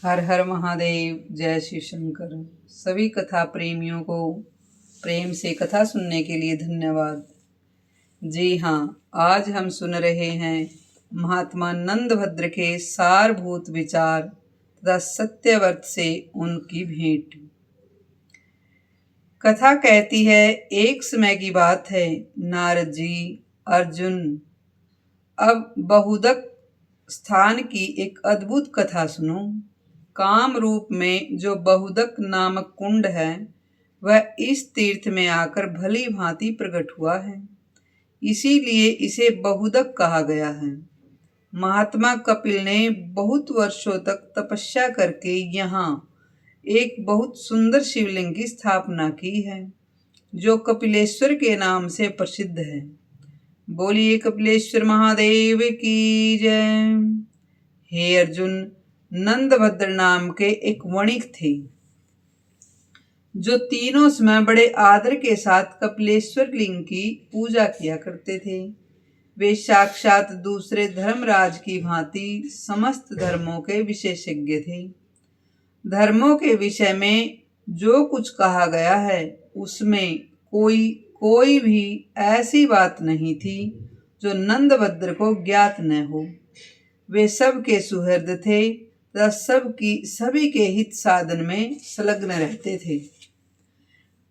हर हर महादेव। जय शिव शंकर। सभी कथा प्रेमियों को प्रेम से कथा सुनने के लिए धन्यवाद। जी हाँ, आज हम सुन रहे हैं महात्मा नंदभद्र के सारभूत विचार तथा सत्यव्रत से उनकी भेंट। कथा कहती है, एक समय की बात है, नारद जी, अर्जुन। अब बहुदक स्थान की एक अद्भुत कथा सुनो। काम रूप में जो बहुदक नामक कुंड है, वह इस तीर्थ में आकर भली भांति प्रकट हुआ है, इसीलिए इसे बहुदक कहा गया है। महात्मा कपिल ने बहुत वर्षों तक तपस्या करके यहाँ एक बहुत सुंदर शिवलिंग की स्थापना की है, जो कपिलेश्वर के नाम से प्रसिद्ध है। बोलिए कपिलेश्वर महादेव की जय। हे अर्जुन, नंदभद्र नाम के एक वणिक थे, जो तीनों समय बड़े आदर के साथ कपिलेश्वर लिंग की पूजा किया करते थे। वे साक्षात दूसरे धर्मराज की भांति समस्त धर्मों के विशेषज्ञ थे। धर्मों के विषय में जो कुछ कहा गया है, उसमें कोई भी ऐसी बात नहीं थी जो नंदभद्र को ज्ञात न हो। वे सबके सुहृद थे तथा सभी के हित साधन में संलग्न रहते थे।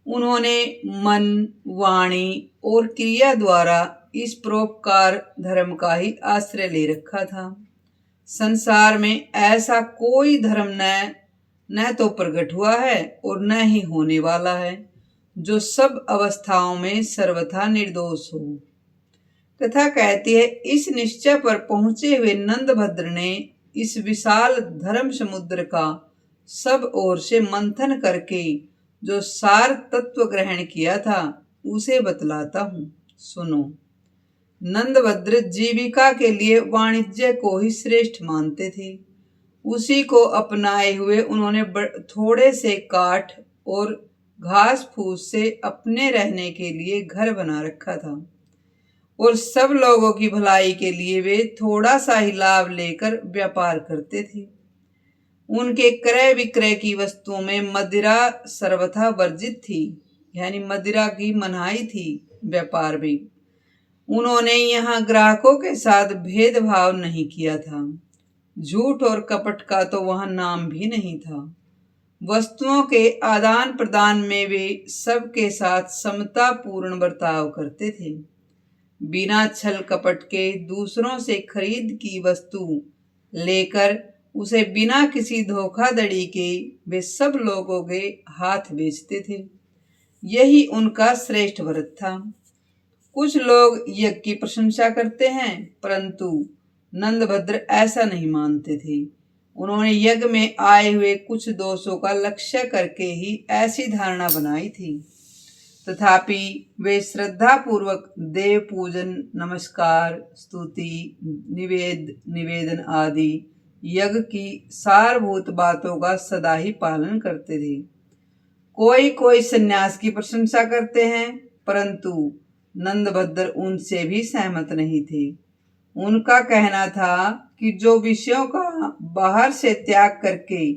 उन्होंने मन, वाणी और क्रिया द्वारा इस परोपकार धर्म का ही आश्रय ले रखा था। संसार में ऐसा कोई धर्म न तो प्रकट हुआ है और न ही होने वाला है, जो सब अवस्थाओं में सर्वथा निर्दोष हो। कथा कहती है, इस निश्चय पर पहुंचे हुए नंदभद्र ने इस विशाल धर्म समुद्र का सब ओर से मंथन करके जो सार तत्व ग्रहण किया था, उसे बतलाता हूँ, सुनो। नंदभद्र जीविका के लिए वाणिज्य को ही श्रेष्ठ मानते थे। उसी को अपनाए हुए उन्होंने थोड़े से काठ और घास फूस से अपने रहने के लिए घर बना रखा था, और सब लोगों की भलाई के लिए वे थोड़ा सा ही लाभ लेकर व्यापार करते थे। उनके क्रय विक्रय की वस्तुओं में मदिरा सर्वथा वर्जित थी, यानी मदिरा की मनाही थी व्यापार में। उन्होंने यहाँ ग्राहकों के साथ भेदभाव नहीं किया था। झूठ और कपट का तो वहां नाम भी नहीं था। वस्तुओं के आदान प्रदान में वे सबके साथ समता पूर्ण बर्ताव करते थे। बिना छल कपट के दूसरों से खरीद की वस्तु लेकर उसे बिना किसी धोखाधड़ी के वे सब लोगों के हाथ बेचते थे। यही उनका श्रेष्ठ व्रत था। कुछ लोग यज्ञ की प्रशंसा करते हैं, परंतु नंदभद्र ऐसा नहीं मानते थे। उन्होंने यज्ञ में आए हुए कुछ दोषों का लक्ष्य करके ही ऐसी धारणा बनाई थी। तथापि वे श्रद्धा पूर्वक देव पूजन, नमस्कार, स्तुति, निवेदन आदि यज्ञ की सारभूत बातों का सदा ही पालन करते थे। कोई सन्यास की प्रशंसा करते हैं, परंतु नंदभद्र उनसे भी सहमत नहीं थे। उनका कहना था कि जो विषयों का बाहर से त्याग करके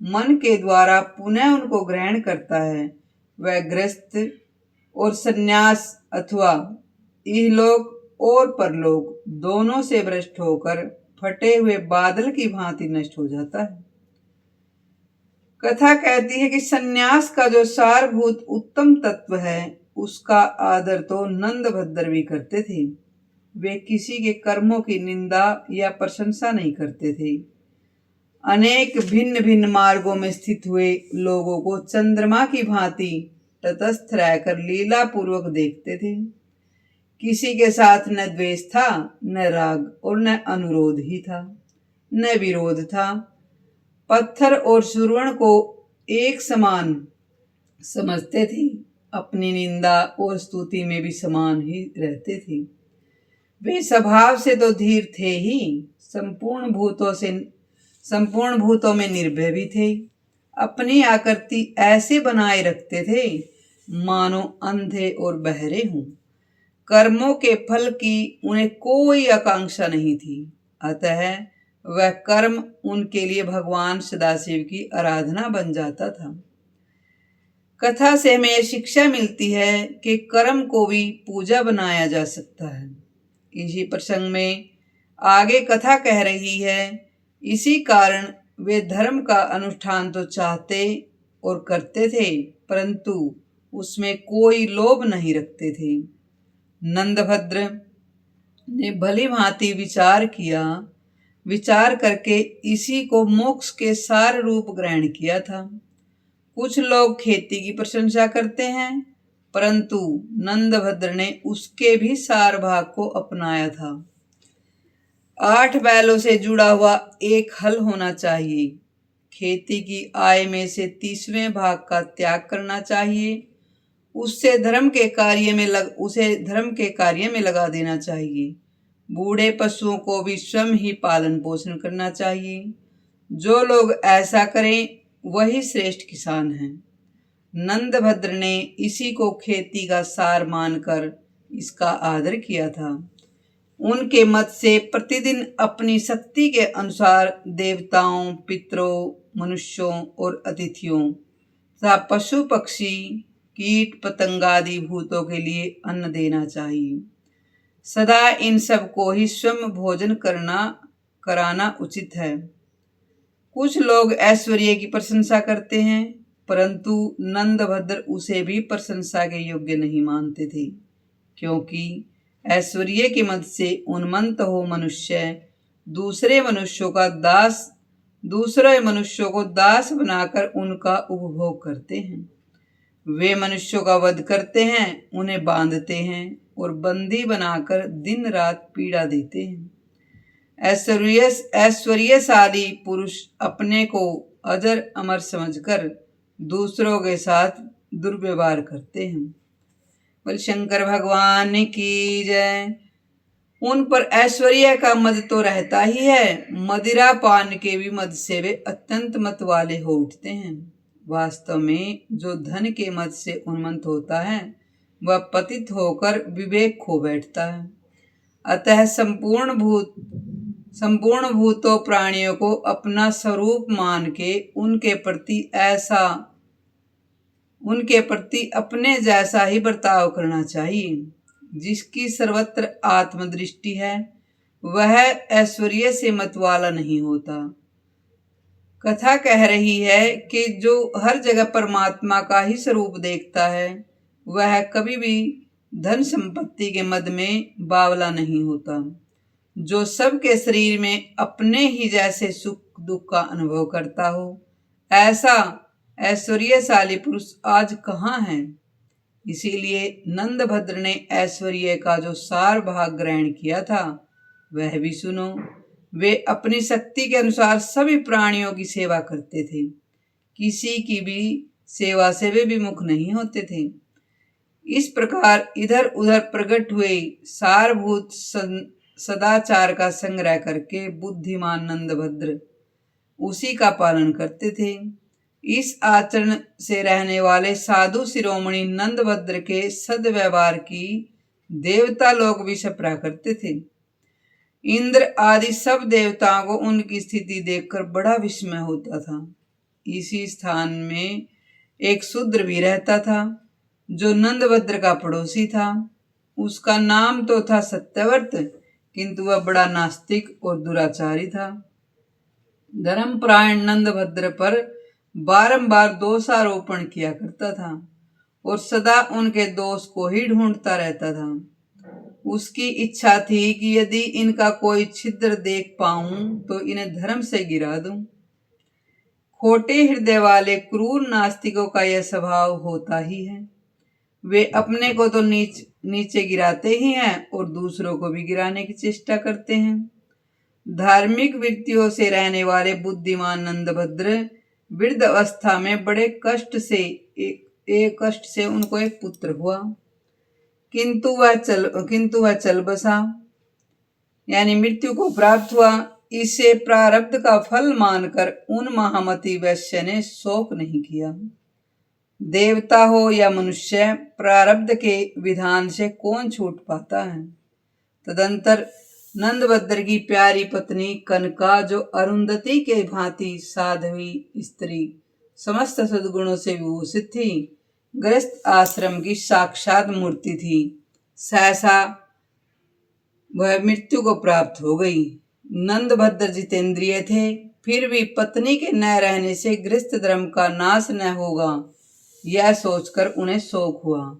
मन के द्वारा पुनः उनको ग्रहण करता है, वह गृहस्थ और सन्यास अथवा इहलोक और परलोक दोनों से भ्रष्ट होकर फटे हुए बादल की भांति नष्ट हो जाता है। कथा कहती है कि सन्यास का जो सारभूत उत्तम तत्व है, उसका आदर तो नंदभद्र भी करते थे। वे किसी के कर्मों की निंदा या प्रशंसा नहीं करते थे। अनेक भिन्न भिन्न मार्गों में स्थित हुए लोगों को चंद्रमा की भांति तटस्थ रहकर लीला पूर्वक देखते थे। किसी के साथ न द्वेष था, न राग और न अनुरोध ही था, न विरोध था। पत्थर और सुवर्ण को एक समान समझते थे। अपनी निंदा और स्तुति में भी समान ही रहते थे। वे स्वभाव से तो धीर थे ही, संपूर्ण भूतों में निर्भय भी थे। अपनी आकृति ऐसे बनाए रखते थे मानो अंधे और बहरे हों। कर्मों के फल की उन्हें कोई आकांक्षा नहीं थी। अतः वह कर्म उनके लिए भगवान सदाशिव की आराधना बन जाता था। कथा से हमें यह शिक्षा मिलती है कि कर्म को भी पूजा बनाया जा सकता है। इसी प्रसंग में आगे कथा कह रही है, इसी कारण वे धर्म का अनुष्ठान तो चाहते और करते थे, परंतु उसमें कोई लोभ नहीं रखते थे। नंदभद्र ने भली भांति विचार किया, विचार करके इसी को मोक्ष के सार रूप ग्रहण किया था। कुछ लोग खेती की प्रशंसा करते हैं, परंतु नंदभद्र ने उसके भी सार भाग को अपनाया था। 8 बैलों से जुड़ा हुआ एक हल होना चाहिए। खेती की आय में से 30वें भाग का त्याग करना चाहिए। उसे धर्म के कार्य में लगा देना चाहिए। बूढ़े पशुओं को भी स्वयं ही पालन पोषण करना चाहिए। जो लोग ऐसा करें वही श्रेष्ठ किसान हैं। नंदभद्र ने इसी को खेती का सार मानकर इसका आदर किया था। उनके मत से प्रतिदिन अपनी शक्ति के अनुसार देवताओं, पितरों, मनुष्यों और अतिथियों तथा पशु पक्षी, कीट पतंगादि भूतों के लिए अन्न देना चाहिए। सदा इन सब को ही स्वयं भोजन कराना उचित है। कुछ लोग ऐश्वर्य की प्रशंसा करते हैं, परंतु नंदभद्र उसे भी प्रशंसा के योग्य नहीं मानते थे, क्योंकि ऐश्वर्य के मद से उन्मत्त हो मनुष्य दूसरे मनुष्यों को दास बनाकर उनका उपभोग करते हैं। वे मनुष्यों का वध करते हैं, उन्हें बांधते हैं और बंदी बनाकर दिन रात पीड़ा देते हैं। ऐश्वर्यशाली पुरुष अपने को अजर अमर समझकर दूसरों के साथ दुर्व्यवहार करते हैं। बोल शंकर भगवान की जय। उन पर ऐश्वर्य का मद तो रहता ही है, मदिरा पान के भी मद से वे अत्यंत मत वाले हो उठते हैं। वास्तव में जो धन के मद से उन्मत्त होता है वह पतित होकर विवेक खो बैठता है। अतः संपूर्ण भूतों प्राणियों को अपना स्वरूप मान के उनके प्रति अपने जैसा ही बर्ताव करना चाहिए। जिसकी सर्वत्र आत्मदृष्टि है वह ऐश्वर्य से मत वाला नहीं होता। कथा कह रही है कि जो हर जगह परमात्मा का ही स्वरूप देखता है वह कभी भी धन संपत्ति के मद में बावला नहीं होता। जो सबके शरीर में अपने ही जैसे सुख दुख का अनुभव करता हो, ऐसा ऐश्वर्यशाली पुरुष आज कहाँ है। इसीलिए नंदभद्र ने ऐश्वर्य का जो सार भाग ग्रहण किया था वह भी सुनो। वे अपनी शक्ति के अनुसार सभी प्राणियों की सेवा करते थे, किसी की भी सेवा से वे विमुख नहीं होते थे। इस प्रकार इधर उधर प्रकट हुए सारभूत सदाचार का संग्रह करके बुद्धिमान नंदभद्र उसी का पालन करते थे। इस आचरण से रहने वाले साधु शिरोमणि नंदभद्र के सद्व्यवहार की देवता लोग भी सराहना करते थे। इंद्र आदि सब देवताओं को उनकी स्थिति देखकर बड़ा विस्मय होता था। इसी स्थान में एक शूद्र भी रहता था जो नंदभद्र का पड़ोसी था। उसका नाम तो था सत्यव्रत, किंतु वह बड़ा नास्तिक और दुराचारी था। धर्मपरायण नंदभद्र पर बारंबार दोषारोपण किया करता था और सदा उनके दोष को ही ढूंढता रहता था। उसकी इच्छा थी कि यदि इनका कोई छिद्र देख पाऊं तो इन्हें धर्म से गिरा दूं। खोटे हृदय वाले क्रूर नास्तिकों का यह स्वभाव होता ही है। वे अपने को तो नीचे गिराते ही हैं और दूसरों को भी गिराने की चेष्टा करते हैं। धार्मिक वृत्तियों से रहने वाले बुद्धिमान नंदभद्र वृद्ध अवस्था में बड़े कष्ट से उनको एक पुत्र हुआ, किंतु वह चल बसा, यानी मृत्यु को प्राप्त हुआ। इसे प्रारब्ध का फल मानकर उन महामती वैश्य ने शोक नहीं किया। देवता हो या मनुष्य, प्रारब्ध के विधान से कौन छूट पाता है। तदंतर नंदभद्र की प्यारी पत्नी कनका, जो अरुंधति के भांति साध्वी स्त्री, समस्त सद्गुणों से विभूषित थी, गृहस्थ आश्रम की साक्षात मूर्ति थी, सहसा वह मृत्यु को प्राप्त हो गई। नंदभद्र जितेंद्रिय थे, फिर भी पत्नी के न रहने से गृहस्थ धर्म का नाश न होगा, यह सोचकर उन्हें शोक हुआ।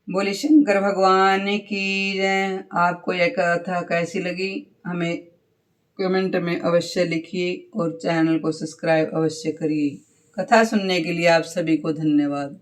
बोले शंकर भगवान की जय। आपको यह कथा कैसी लगी हमें कमेंट में अवश्य लिखिए और चैनल को सब्सक्राइब अवश्य करिए। कथा सुनने के लिए आप सभी को धन्यवाद।